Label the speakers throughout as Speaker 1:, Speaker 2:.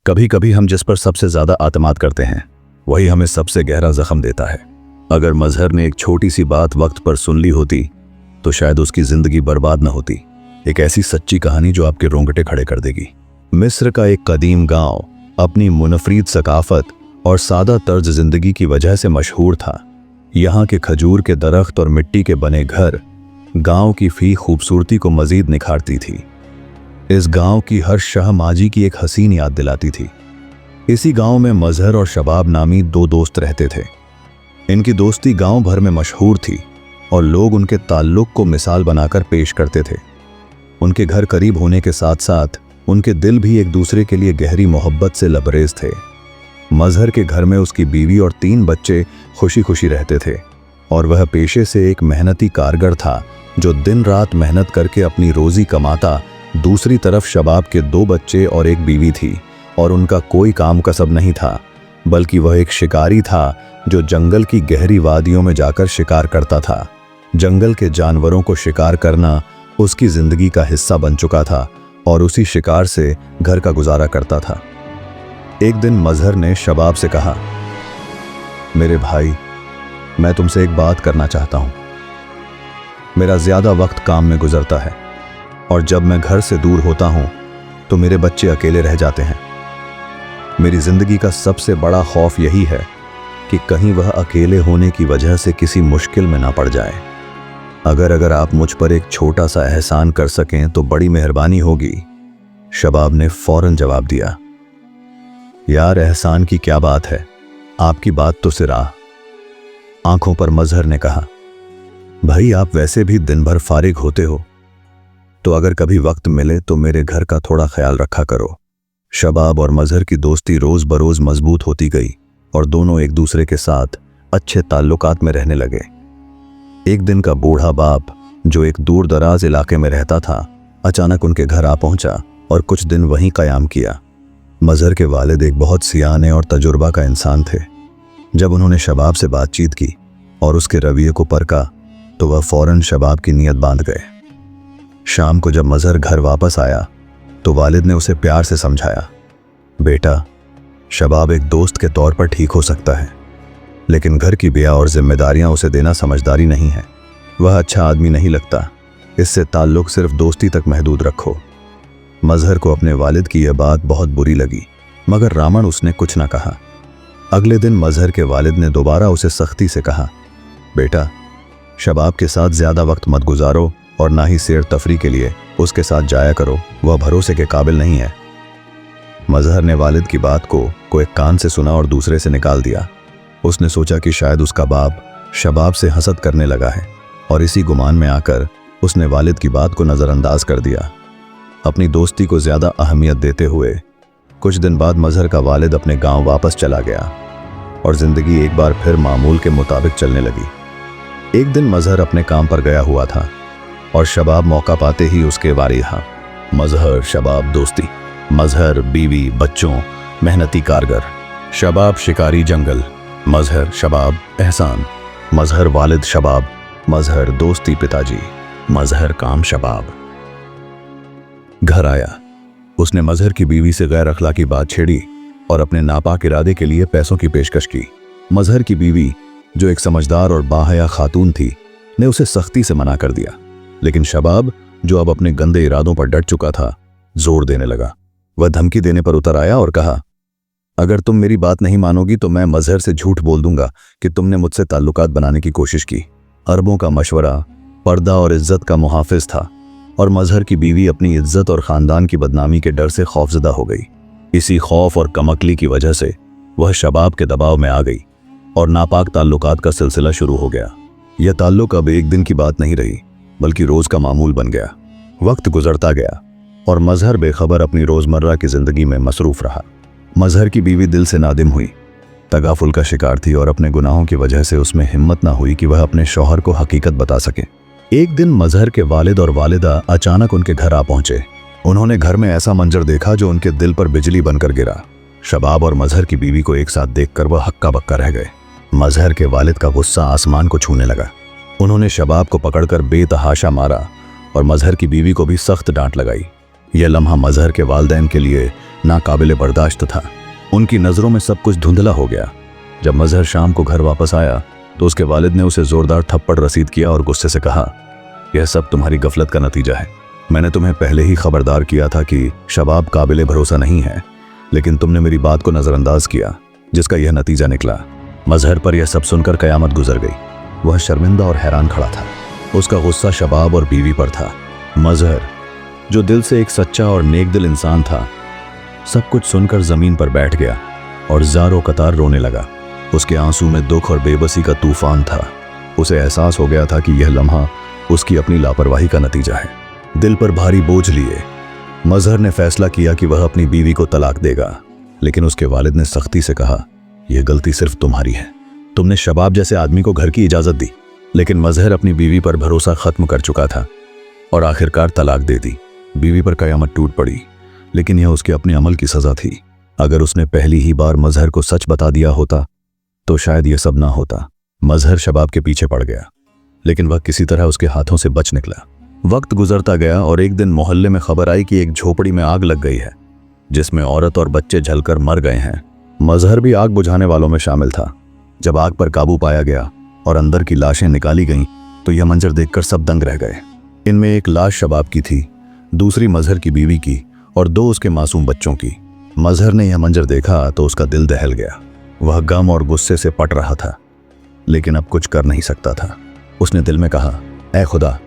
Speaker 1: कभी कभी हम जिस पर सबसे ज्यादा आतमाद करते हैं वही हमें सबसे गहरा जख्म देता है। अगर मजहर ने एक छोटी सी बात वक्त पर सुन ली होती तो शायद उसकी जिंदगी बर्बाद न होती। एक ऐसी सच्ची कहानी जो आपके रोंगटे खड़े कर देगी। मिस्र का एक कदीम गांव अपनी मुनफरीद सकाफत और सादा तर्ज जिंदगी की वजह से मशहूर था। यहाँ के खजूर के दरख्त और मिट्टी के बने घर गांव की फी खूबसूरती को मजीद निखारती थी। इस गांव की हर शह माजी की एक हसीन याद दिलाती थी। इसी गांव में मजहर और शबाब नामी दो दोस्त रहते थे। इनकी दोस्ती गांव भर में मशहूर थी और लोग उनके ताल्लुक को मिसाल बनाकर पेश करते थे। उनके घर करीब होने के साथ साथ उनके दिल भी एक दूसरे के लिए गहरी मोहब्बत से लबरेज थे। मजहर के घर में उसकी बीवी और 3 बच्चे खुशी खुशी रहते थे और वह पेशे से एक मेहनती कारगर था जो दिन रात मेहनत करके अपनी रोजी कमाता। दूसरी तरफ शबाब के 2 बच्चे और एक बीवी थी और उनका कोई काम कसब नहीं था, बल्कि वह एक शिकारी था जो जंगल की गहरी वादियों में जाकर शिकार करता था। जंगल के जानवरों को शिकार करना उसकी जिंदगी का हिस्सा बन चुका था और उसी शिकार से घर का गुजारा करता था। एक दिन मजहर ने शबाब से कहा, मेरे भाई, मैं तुमसे एक बात करना चाहता हूं। मेरा ज्यादा वक्त काम में गुजरता है और जब मैं घर से दूर होता हूं तो मेरे बच्चे अकेले रह जाते हैं। मेरी जिंदगी का सबसे बड़ा खौफ यही है कि कहीं वह अकेले होने की वजह से किसी मुश्किल में ना पड़ जाए। अगर आप मुझ पर एक छोटा सा एहसान कर सकें तो बड़ी मेहरबानी होगी। शबाब ने फौरन जवाब दिया, यार एहसान की क्या बात है, आपकी बात तो सिरा। आंखों पर मजहर ने कहा, भाई आप वैसे भी दिन भर फारिग होते हो, तो अगर कभी वक्त मिले तो मेरे घर का थोड़ा ख्याल रखा करो। शबाब और मजहर की दोस्ती रोज बरोज मजबूत होती गई और दोनों एक दूसरे के साथ अच्छे ताल्लुकात में रहने लगे। एक दिन का बूढ़ा बाप जो एक दूर दराज इलाके में रहता था अचानक उनके घर आ पहुंचा और कुछ दिन वहीं कयाम किया। मजहर के वालिद एक बहुत सियाने और तजुर्बा का इंसान थे। जब उन्होंने शबाब से बातचीत की और उसके रवैये को परखा तो वह फौरन शबाब की नीयत बांध गए। शाम को जब मजहर घर वापस आया तो वालिद ने उसे प्यार से समझाया, बेटा, शबाब एक दोस्त के तौर पर ठीक हो सकता है, लेकिन घर की बिया और जिम्मेदारियां उसे देना समझदारी नहीं है। वह अच्छा आदमी नहीं लगता, इससे ताल्लुक सिर्फ दोस्ती तक महदूद रखो। मजहर को अपने वालिद की यह बात बहुत बुरी लगी, मगर रामन उसने कुछ न कहा। अगले दिन मजहर के वालिद ने दोबारा उसे सख्ती से कहा, बेटा, शबाब के साथ ज्यादा वक्त मत गुजारो और ना ही सैर तफरी के लिए उसके साथ जाया करो, वह भरोसे के काबिल नहीं है। मजहर ने वालिद की बात को एक कान से सुना और दूसरे से निकाल दिया। उसने सोचा कि शायद उसका बाप शबाब से हसद करने लगा है और इसी गुमान में आकर उसने वालिद की बात को नज़रअंदाज कर दिया। अपनी दोस्ती को ज्यादा अहमियत देते हुए कुछ दिन बाद मजहर का वालिद अपने गांव वापस चला गया और जिंदगी एक बार फिर मामूल के मुताबिक चलने लगी। एक दिन मजहर अपने काम पर गया हुआ था और शबाब मौका पाते ही उसके वारी था। मजहर शबाब दोस्ती, मजहर बीवी बच्चों मेहनती कारगर, शबाब शिकारी जंगल, मजहर शबाब एहसान, मजहर वालिद शबाब, मजहर दोस्ती पिताजी, मजहर काम शबाब। घर आया, उसने मजहर की बीवी से गैर अखलाकी बात छेड़ी और अपने नापाक इरादे के लिए पैसों की पेशकश की। मजहर की बीवी जो एक समझदार और बाहया खातून थी ने उसे सख्ती से मना कर दिया, लेकिन शबाब जो अब अपने गंदे इरादों पर डट चुका था जोर देने लगा। वह धमकी देने पर उतर आया और कहा, अगर तुम मेरी बात नहीं मानोगी तो मैं मजहर से झूठ बोल दूंगा कि तुमने मुझसे ताल्लुकात बनाने की कोशिश की। अरबों का मशवरा, पर्दा और इज्जत का मुहाफिज था और मजहर की बीवी अपनी इज्जत और खानदान की बदनामी के डर से खौफजदा हो गई। इसी खौफ और कमकली की वजह से वह शबाब के दबाव में आ गई और नापाक ताल्लुकात का सिलसिला शुरू हो गया। यह ताल्लुक अब एक दिन की बात नहीं रही, बल्कि रोज का मामूल बन गया। वक्त गुजरता गया और मजहर बेखबर अपनी रोजमर्रा की जिंदगी में मसरूफ रहा। मजहर की बीवी दिल से नादिम हुई, तगाफुल का शिकार थी और अपने गुनाहों की वजह से उसमें हिम्मत ना हुई कि वह अपने शौहर को हकीकत बता सके। एक दिन मजहर के वालिद और वालिदा अचानक उनके घर आ पहुंचे। उन्होंने घर में ऐसा मंजर देखा जो उनके दिल पर बिजली बनकर गिरा। शबाब और मजहर की बीवी को एक साथ देखकर वह हक्का बक्का रह गए। मजहर के वालिद का गुस्सा आसमान को छूने लगा। उन्होंने शबाब को पकड़कर बेतहाशा मारा और मजहर की बीवी को भी सख्त डांट लगाई। यह लम्हा मजहर के वालिदैन के लिए नाकाबिले बर्दाश्त था। उनकी नज़रों में सब कुछ धुंधला हो गया। जब मजहर शाम को घर वापस आया तो उसके वालिद ने उसे जोरदार थप्पड़ रसीद किया और गुस्से से कहा, यह सब तुम्हारी गफलत का नतीजा है। मैंने तुम्हें पहले ही खबरदार किया था कि शबाब काबिले भरोसा नहीं है, लेकिन तुमने मेरी बात को नज़रअंदाज किया, जिसका यह नतीजा निकला। मजहर पर यह सब सुनकर कयामत गुजर गई। वह शर्मिंदा और हैरान खड़ा था। उसका गुस्सा शबाब और बीवी पर था। मजहर, जो दिल से एक सच्चा और नेक दिल इंसान था, सब कुछ सुनकर जमीन पर बैठ गया और ज़ारो कतार रोने लगा। उसके आंसू में दुख और बेबसी का तूफान था। उसे एहसास हो गया था कि यह लम्हा उसकी अपनी लापरवाही का नतीजा है। दिल पर भारी बोझ लिए मजहर ने फैसला किया कि वह अपनी बीवी को तलाक देगा, लेकिन उसके वालिद ने सख्ती से कहा, यह गलती सिर्फ तुम्हारी है। तुमने शबाब जैसे आदमी को घर की इजाजत दी। लेकिन मजहर अपनी बीवी पर भरोसा खत्म कर चुका था और आखिरकार तलाक दे दी। बीवी पर कयामत टूट पड़ी, लेकिन यह उसके अपने अमल की सजा थी। अगर उसने पहली ही बार मजहर को सच बता दिया होता तो शायद यह सब ना होता। मजहर शबाब के पीछे पड़ गया, लेकिन वह किसी तरह उसके हाथों से बच निकला। वक्त गुजरता गया और एक दिन मोहल्ले में खबर आई कि एक झोपड़ी में आग लग गई है, जिसमें औरत और बच्चे जलकर मर गए हैं। मजहर भी आग बुझाने वालों में शामिल था। जब आग पर काबू पाया गया और अंदर की लाशें निकाली गईं, तो यह मंजर देखकर सब दंग रह गए। इनमें एक लाश शबाब की थी, दूसरी मजहर की बीवी की और 2 उसके मासूम बच्चों की। मजहर ने यह मंजर देखा तो उसका दिल दहल गया। वह गम और गुस्से से पट रहा था, लेकिन अब कुछ कर नहीं सकता था। उसने दिल में कहा, ऐ खुदा,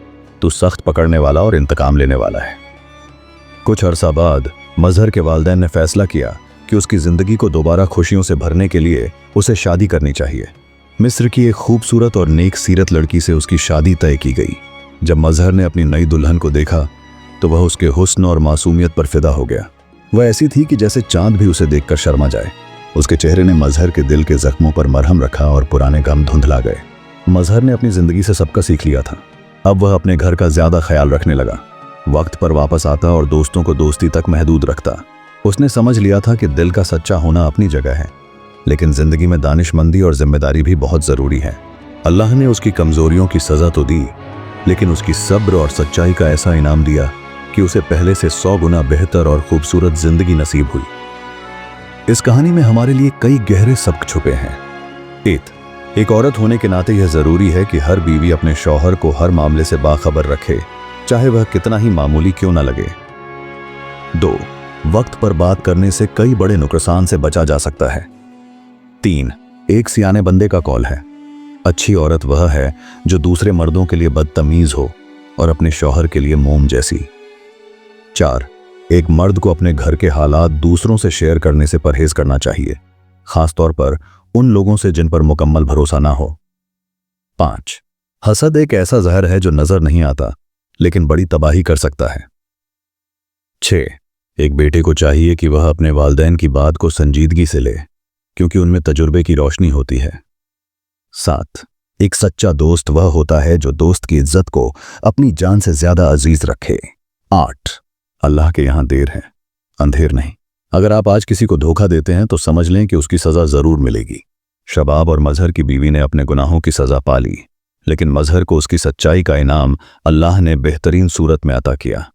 Speaker 1: तू सख्त पकड़ने वाला और इंतकाम लेने वाला है। कुछ अरसा बाद मजहर के वालिदैन ने फैसला किया कि उसकी जिंदगी को दोबारा खुशियों से भरने के लिए उसे शादी करनी चाहिए। मिस्र की एक खूबसूरत और नेक सीरत लड़की से उसकी शादी तय की गई। जब मजहर ने अपनी नई दुल्हन को देखा तो वह उसके हुस्न और मासूमियत पर फिदा हो गया। वह ऐसी थी कि जैसे चांद भी उसे देखकर शर्मा जाए। उसके चेहरे ने मजहर के दिल के जख्मों पर मरहम रखा और पुराने गम धुंधला गए। मजहर ने अपनी जिंदगी से सबका सीख लिया था। अब वह अपने घर का ज्यादा ख्याल रखने लगा, वक्त पर वापस आता और दोस्तों को दोस्ती तक महदूद रखता। उसने समझ लिया था कि दिल का सच्चा होना अपनी जगह है, लेकिन जिंदगी में दानिशमंदी और जिम्मेदारी भी बहुत जरूरी है। अल्लाह ने उसकी कमजोरियों की सजा तो दी, लेकिन उसकी सब्र और सच्चाई का ऐसा इनाम दिया कि उसे पहले से 100 गुना बेहतर और खूबसूरत जिंदगी नसीब हुई। इस कहानी में हमारे लिए कई गहरे सबक छुपे हैं। एक औरत होने के नाते यह जरूरी है कि हर बीवी अपने शौहर को हर मामले से बाखबर रखे, चाहे वह कितना ही मामूली क्यों न लगे। 2, वक्त पर बात करने से कई बड़े नुकसान से बचा जा सकता है। 3, एक सियाने बंदे का कौल है, अच्छी औरत वह है जो दूसरे मर्दों के लिए बदतमीज हो और अपने शौहर के लिए मोम जैसी। 4, एक मर्द को अपने घर के हालात दूसरों से शेयर करने से परहेज करना चाहिए, खासतौर पर उन लोगों से जिन पर मुकम्मल भरोसा ना हो। 5, हसद एक ऐसा जहर है जो नजर नहीं आता लेकिन बड़ी तबाही कर सकता है। 6, एक बेटे को चाहिए कि वह अपने वालिदैन की बात को संजीदगी से ले, क्योंकि उनमें तजुर्बे की रोशनी होती है। 7, एक सच्चा दोस्त वह होता है जो दोस्त की इज्जत को अपनी जान से ज्यादा अजीज रखे। 8, अल्लाह के यहां देर है, अंधेर नहीं। अगर आप आज किसी को धोखा देते हैं तो समझ लें कि उसकी सजा जरूर मिलेगी। शबाब और मजहर की बीवी ने अपने गुनाहों की सजा पा ली, लेकिन मजहर को उसकी सच्चाई का इनाम अल्लाह ने बेहतरीन सूरत में अता किया।